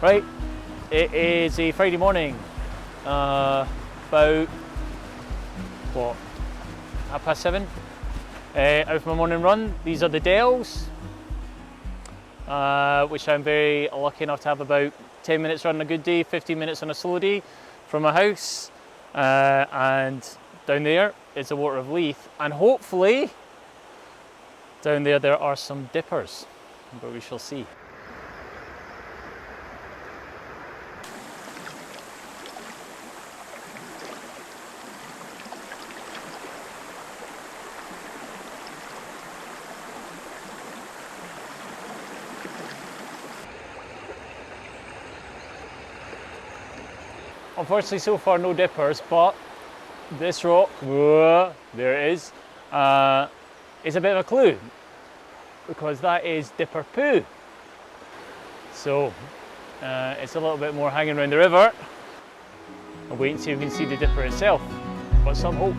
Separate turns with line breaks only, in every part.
Right, it is a Friday morning, about, what, 7:30? Out for my morning run. These are the Dells, which I'm very lucky enough to have about 10 minutes run on a good day, 15 minutes on a slow day from my house. And down there is the Water of Leith, and hopefully down there are some dippers, but we shall see. Unfortunately, so far no dippers, but this rock, whoa, there it is a bit of a clue, because that is dipper poo. So it's a little bit more hanging around the river. I'll wait and see if we can see the dipper itself, but some hope.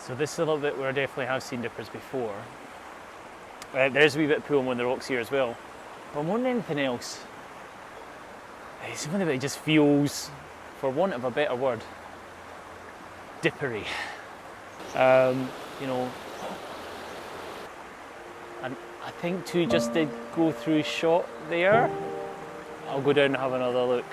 So this is a little bit where I definitely have seen dippers before. There's a wee bit of pool on one of the rocks here as well. But more than anything else, it's something that just feels, for want of a better word, dippery. You know, and I think two just did go through shot there. I'll go down and have another look.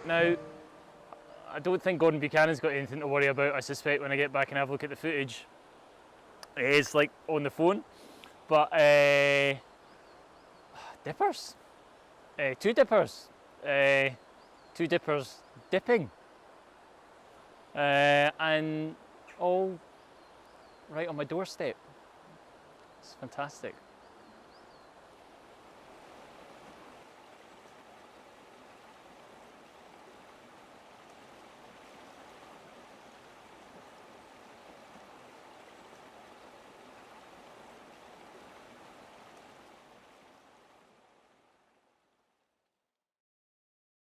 Now, I don't think Gordon Buchanan's got anything to worry about, I suspect, when I get back and have a look at the footage. It is like on the phone, but dippers, two dippers dipping, and all right on my doorstep. It's fantastic.